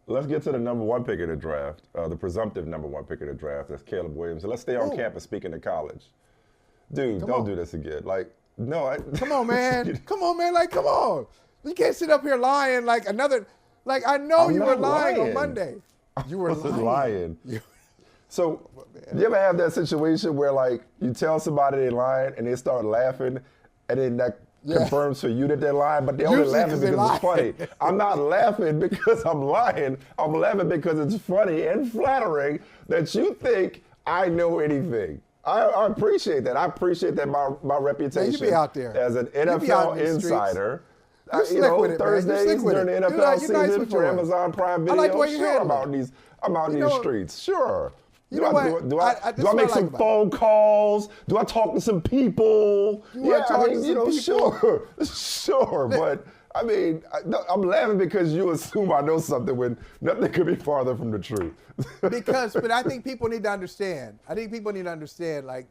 let's get to the number one pick of the draft, the presumptive number one pick of the draft. That's Caleb Williams. And let's stay on Ooh. campus speaking to college. Dude, Come don't on. do this again. Like, no. Come on, man. Come on, man. Like, come on. You can't sit up here lying like another. Like, I know I'm you were not lying on lying. Monday. You were wasn't lying. So, you ever have that situation where, like, you tell somebody they're lying and they start laughing, and then that confirms for you that they're lying, but they're only Usually laughing 'cause they because it's lie. funny. I'm not laughing because I'm lying. I'm laughing because it's funny and flattering that you think I know anything. I appreciate that. I appreciate that my reputation you be out there. as an You be out NFL in these streets. insider. You slick with it, man. You Thursdays slick with during it. the You NFL like- you're nice season with for yours. Amazon Prime I Video. like the way you Sure, handle I'm out in You these know- streets. Sure. You know what? Do I This is make what I some like about phone calls? Do I talk to some people? You wanna talk to some people? Sure, sure. But I mean, I'm laughing because you assume I know something when nothing could be farther from the truth. But I think people need to understand. Like,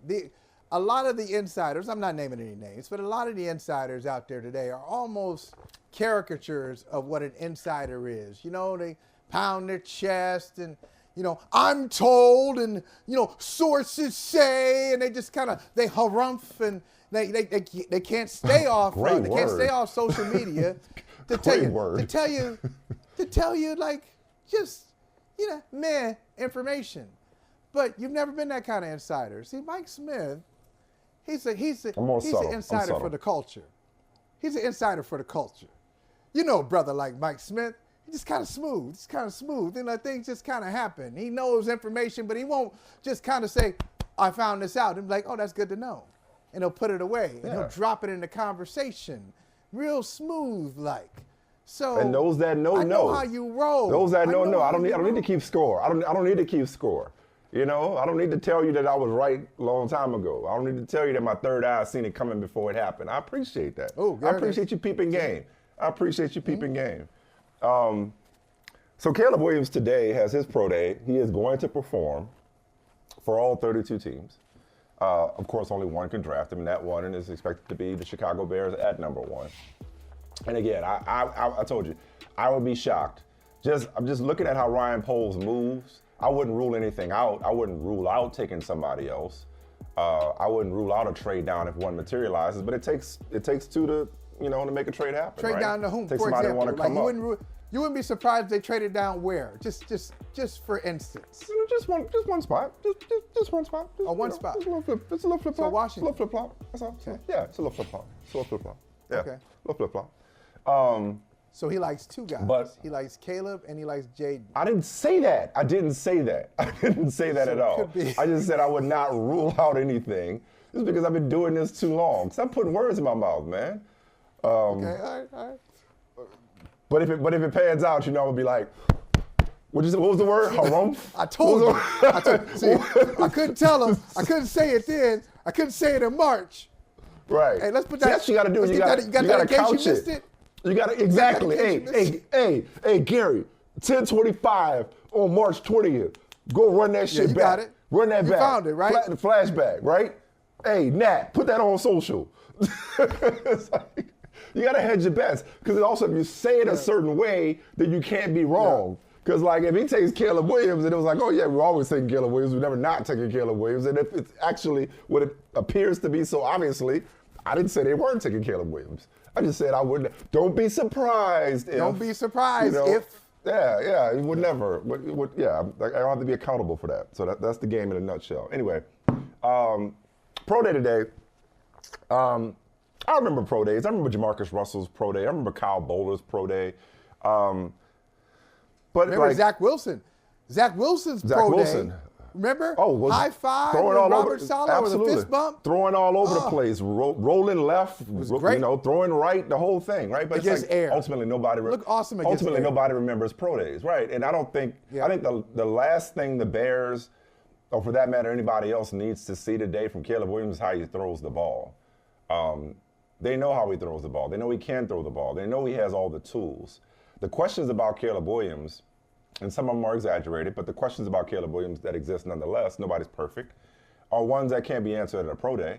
a lot of the insiders, I'm not naming any names, but a lot of the insiders out there today are almost caricatures of what an insider is. You know, they pound their chest and, I'm told and, sources say, and they just kind of, they harumph and they can't stay off, Great they can't word. stay off social media to Great word. tell you like, just, meh information. But you've never been that kind of insider. See, Mike Smith, he's an insider for the culture. He's an insider for the culture. You know, a brother like Mike Smith, he's just kind of smooth. And things just kind of happen. He knows information, but he won't just kind of say, I found this out. And be like, oh, that's good to know. And he'll put it away. And he'll drop it in the conversation. Real smooth like. So, And those that know, I know how you roll. Those that know, know. how I don't you need to roll. keep score. I don't need to keep score. I don't need to tell you that I was right a long time ago. I don't need to tell you that my third eye seen it coming before it happened. I appreciate that. Oh, I appreciate you peeping game. Game. So Caleb Williams today has his pro day. He is going to perform for all 32 teams. Of course, only one can draft him, and that one is expected to be the Chicago Bears at number one. And again, I told you, I would be shocked. I'm just looking at how Ryan Poles moves. I wouldn't rule anything out. I wouldn't rule out taking somebody else. I wouldn't rule out a trade down if one materializes. But it takes two to to make a trade happen. Trade right? down to whom? Take For somebody example, who want to come up. you wouldn't be surprised if they traded down where? Just for instance. Just one spot. Just one spot. One spot. Just a little flip. It's a little flip So flop. Washington. It's a little flip flop. That's all. Okay. Yeah, it's a little flip flop. Yeah. Okay. Little flip flop. So he likes two guys. But- he likes Caleb and he likes Jaden. I didn't say that. I didn't say that at all. could be. I just said I would not rule out anything. Just because I've been doing this too long. Stop putting words in my mouth, man. Okay, all right. But if it pans out, I'm gonna be like, what was the word? Harumph? I told you. See, I couldn't tell him. I couldn't say it then. I couldn't say it in March. Right. Hey, let's put See, that. that's what you gotta do. let's You get gotta, that, you got you that gotta in case couch you missed it. You gotta exactly. Hey, Gary, 10:25 on March 20th. Go run that shit you back. got it. Run that You back. found it, right? Flashback, right? Hey, Nat, put that on social. It's like, you gotta hedge your bets because also if you say it a certain way, then you can't be wrong. Because like if he takes Caleb Williams and it was like, oh yeah, we're always taking Caleb Williams, we're never not taking Caleb Williams, and if it's actually what it appears to be, so obviously, I didn't say they weren't taking Caleb Williams. I just said I wouldn't. Don't be surprised if. Don't be surprised if. Yeah, it would never. I don't have to be accountable for that. So that's the game in a nutshell. Anyway, pro day today. I remember pro days. I remember Jamarcus Russell's pro day. I remember Kyle Bowler's pro day. But Remember like, Zach Wilson? Zach Wilson's Zach pro Wilson. day. Remember? Oh, high five throwing with all Robert over, Saleh with a absolutely. fist bump. Throwing all over the place, rolling left, great. throwing right, the whole thing, right? But Against it's like, air. ultimately nobody. Look awesome against Ultimately, air. nobody remembers pro days, right? And I don't think. Yeah. I think the last thing the Bears, or for that matter anybody else, needs to see today from Caleb Williams is how he throws the ball. They know how he throws the ball. They know he can throw the ball. They know he has all the tools. The questions about Caleb Williams, and some of them are exaggerated, but the questions about Caleb Williams that exist nonetheless, nobody's perfect, are ones that can't be answered at a pro day.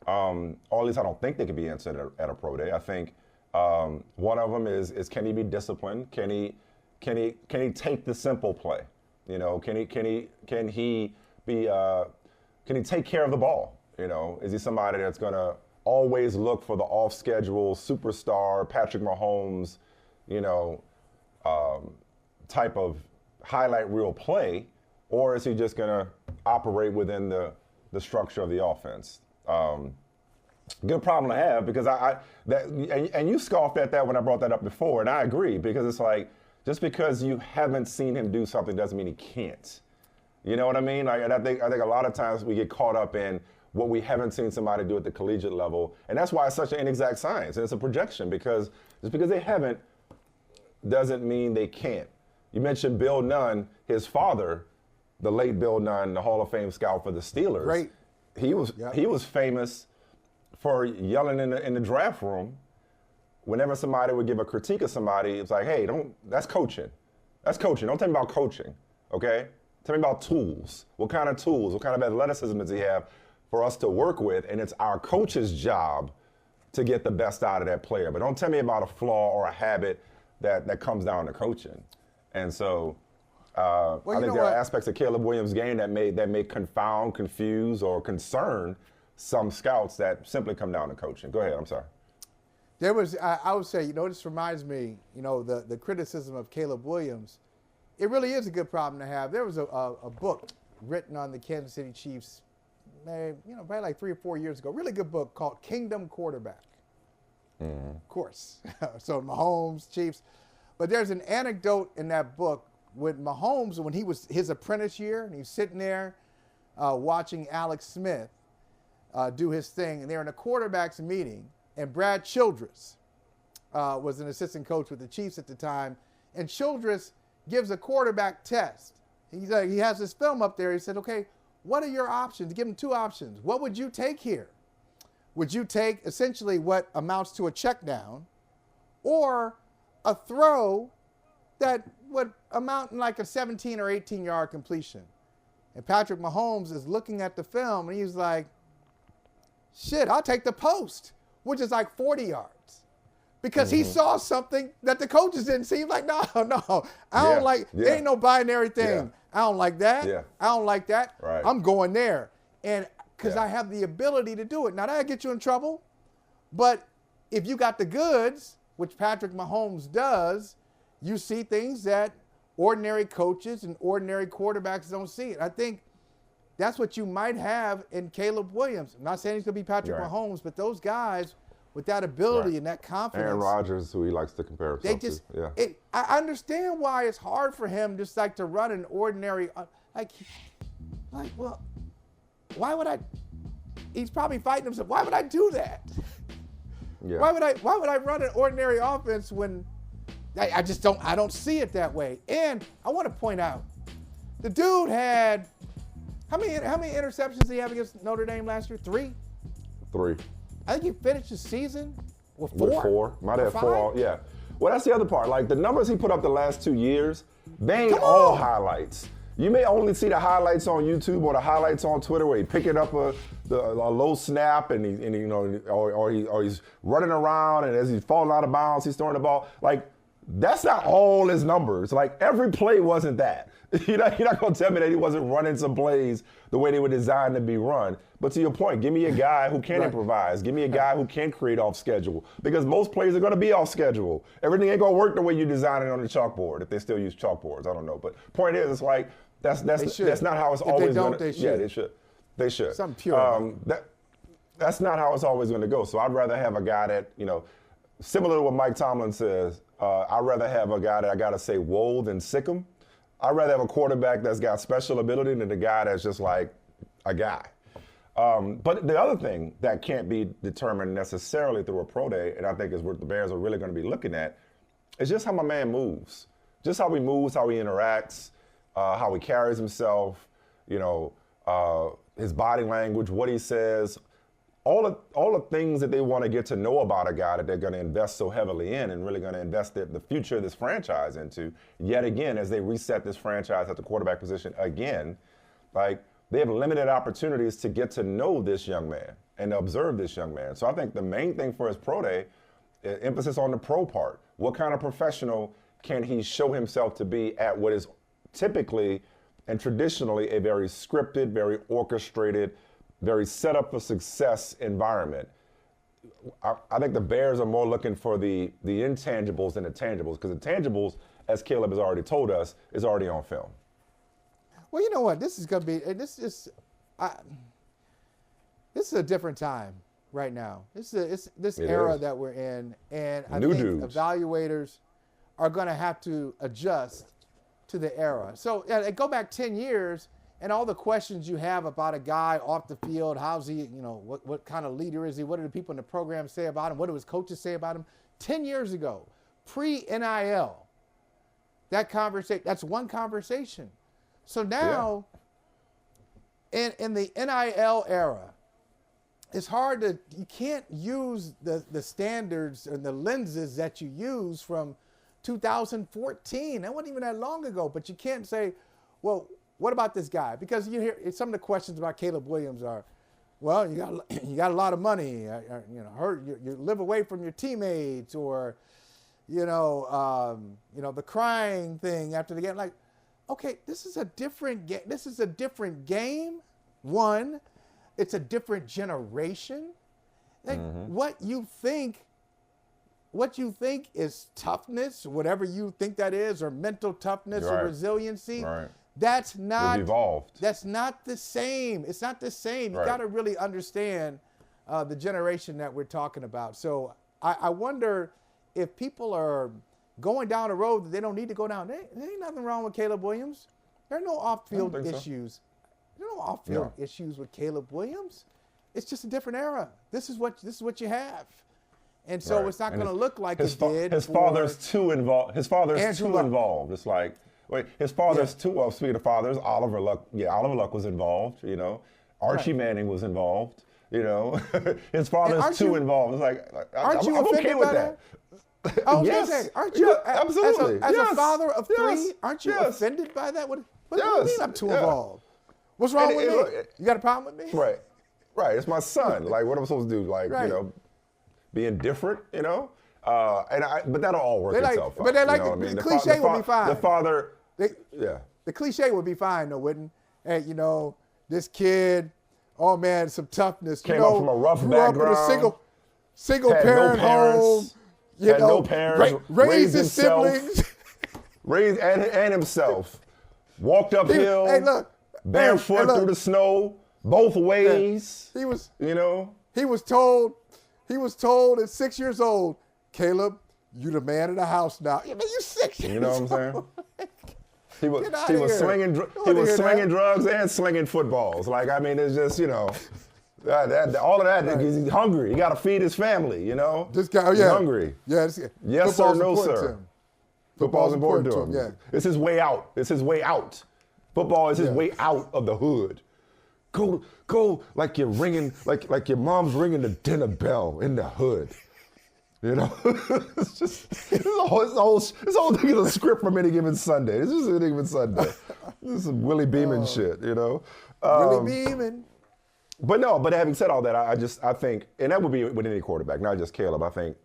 Or at least I don't think they can be answered at a pro day. I think one of them is can he be disciplined? Can he Can he take the simple play? You know, can he take care of the ball? You know, is he somebody that's gonna always look for the off-schedule superstar Patrick Mahomes, you know, type of highlight reel play, or is he just gonna operate within the structure of the offense? Good problem to have, because and you scoffed at that when I brought that up before, and I agree, because it's like, just because you haven't seen him do something doesn't mean he can't. You know what I mean? And I think a lot of times we get caught up in what we haven't seen somebody do at the collegiate level, and that's why it's such an inexact science, and it's a projection, because just because they haven't doesn't mean they can't. You mentioned Bill Nunn, his father, the late Bill Nunn, the Hall of Fame scout for the Steelers. Great. He was famous for yelling in the draft room whenever somebody would give a critique of somebody. It's like, hey, that's coaching. That's coaching. Don't tell me about coaching, okay? Tell me about tools. What kind of tools? What kind of athleticism does he have for us to work with? And it's our coach's job to get the best out of that player. But don't tell me about a flaw or a habit that comes down to coaching. And so I think there are aspects of Caleb Williams' game that may confound, confuse, or concern some scouts that simply come down to coaching. Go ahead, I'm sorry. There was, I would say, this reminds me, the criticism of Caleb Williams. It really is a good problem to have. There was a book written on the Kansas City Chiefs, probably like 3 or 4 years ago. Really good book called Kingdom Quarterback. Mm-hmm. Of course. So Mahomes, Chiefs. But there's an anecdote in that book with Mahomes when he was his apprentice year, and he's sitting there watching Alex Smith do his thing, and they're in a quarterbacks meeting, and Brad Childress was an assistant coach with the Chiefs at the time, and Childress gives a quarterback test. He has this film up there. He said, okay, what are your options? Give him 2 options. What would you take here? Would you take essentially what amounts to a check down, or a throw that would amount in like a 17 or 18-yard completion? And Patrick Mahomes is looking at the film, and he's like, shit, I'll take the post, which is like 40 yards. Because he saw something that the coaches didn't see. He's like, no, I don't like, there ain't no binary thing. I don't like that. I don't like that. Right. I'm going there. And because I have the ability to do it. Now, that'll get you in trouble. But if you got the goods, which Patrick Mahomes does, you see things that ordinary coaches and ordinary quarterbacks don't see. And I think that's what you might have in Caleb Williams. I'm not saying he's going to be Patrick Mahomes, but those guys with that ability and that confidence. Aaron Rodgers, who he likes to compare himself to. I understand why it's hard for him just like to run an ordinary, well, why would I? He's probably fighting himself. Why would I do that? Yeah. Why would I run an ordinary offense when I don't see it that way? And I want to point out, the dude had how many interceptions did he have against Notre Dame last year? 3? 3. I think he finished the season with 4. With 4. Might have 4. Yeah. Well, that's the other part. Like the numbers he put up the last 2 years, they ain't all highlights. You may only see the highlights on YouTube or the highlights on Twitter where he picking up a low snap and he's running around, and as he's falling out of bounds, he's throwing the ball. Like, that's not all his numbers. Like, every play wasn't that. You're not going to tell me that he wasn't running some plays the way they were designed to be run. But to your point, give me a guy who can improvise. Give me a guy who can create off schedule. Because most plays are going to be off schedule. Everything ain't going to work the way you design it on the chalkboard, if they still use chalkboards. I don't know. But point is, it's like, that's not how it's always going to. Yeah, they should. They should. Something pure. That's not how it's always going to go. So I'd rather have a guy that, similar to what Mike Tomlin says, I'd rather have a guy that I got to say woe than sick him. I'd rather have a quarterback that's got special ability than a guy that's just like a guy. But the other thing that can't be determined necessarily through a pro day, and I think is what the Bears are really going to be looking at, is just how my man moves. Just how he moves, how he interacts, how he carries himself, his body language, what he says, all the things that they want to get to know about a guy that they're going to invest so heavily in and really going to invest the future of this franchise into. Yet again, as they reset this franchise at the quarterback position again, like, they have limited opportunities to get to know this young man and to observe this young man. So I think the main thing for his pro day is emphasis on the pro part. What kind of professional can he show himself to be at what is typically and traditionally a very scripted, very orchestrated, very set up for success environment. I think the Bears are more looking for the intangibles than the tangibles, because the tangibles, as Caleb has already told us, is already on film. Well, you know what? This is going to be, this is a different time right now. This era that we're in, and I think evaluators are going to have to adjust to the era. So go back 10 years, and all the questions you have about a guy off the field, how's he, what kind of leader is he? What do the people in the program say about him? What do his coaches say about him? 10 years ago, pre-NIL, that's one conversation. So now, in the NIL era, it's hard you can't use the standards and the lenses that you use from 2014. That wasn't even that long ago, but you can't say, well, what about this guy? Because you hear some of the questions about Caleb Williams are, well, you got a lot of money, you live away from your teammates, or, the crying thing after the game. Like, okay, this is a different game. This is a different game. One, it's a different generation. Like, what you think is toughness, whatever you think that is, or mental toughness or resiliency. Right. That's not evolved. That's not the same. It's not the same. You got to really understand the generation that we're talking about. So I wonder if people are going down a road that they don't need to go down. There ain't nothing wrong with Caleb Williams. There are no off-field issues. There are no off-field issues with Caleb Williams. It's just a different era. This is what you have. And so it's not going to look like it did. His father's too involved. It's like, his father's too, well, speaking of fathers, Oliver Luck was involved, Archie Manning was involved, his father's too involved. It's like, aren't you I'm offended okay with that. Yes. Aren't you, absolutely. As a father of three, aren't you offended by that? What do you mean I'm too involved? What's wrong with me? You got a problem with me? Right. It's my son. Like, what am I supposed to do? Like, being different, but that'll all work itself out. But the cliche would be fine. The father, the cliche would be fine, though, wouldn't? Hey, this kid, oh man, some toughness. Came up from a rough background. Grew up in a single parent home. Had no parents. Raised his siblings. Raised and himself. Walked uphill. Barefoot through the snow, both ways. He was told at 6 years old, Caleb, you the man of the house now. You 6 years old. You know what I'm saying? He was slinging drugs and slinging footballs. Like, I mean, it's just, all of that. He's hungry. He got to feed his family, This guy, he's hungry. Yeah. Yes, sir, no, sir. Football's important to him. Yeah. It's his way out. Football is his way out of the hood. Go like you're ringing, like your mom's ringing the dinner bell in the hood. It's just, this whole thing is a script from Any Given Sunday. This is Any Given Sunday. This is some Willie Beeman shit, Willie Beeman. But having said all that, I think, and that would be with any quarterback, not just Caleb. I think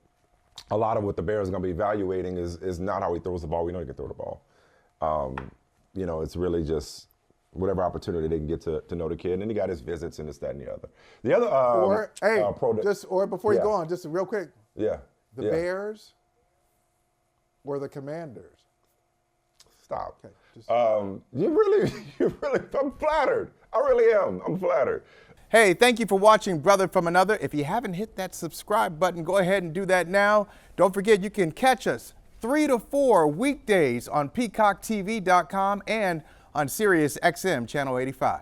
a lot of what the Bears are going to be evaluating is not how he throws the ball. We know he can throw the ball. It's really just whatever opportunity they can get to know the kid. And then he got his visits and this, that, and the other. The other, before you go on, just real quick. Yeah. The Bears were the Commanders. Stop. Okay, you really, I'm flattered. I really am. I'm flattered. Hey, thank you for watching Brother from Another. If you haven't hit that subscribe button, go ahead and do that now. Don't forget, you can catch us 3 to 4 weekdays on PeacockTV.com and on Sirius XM Channel 85.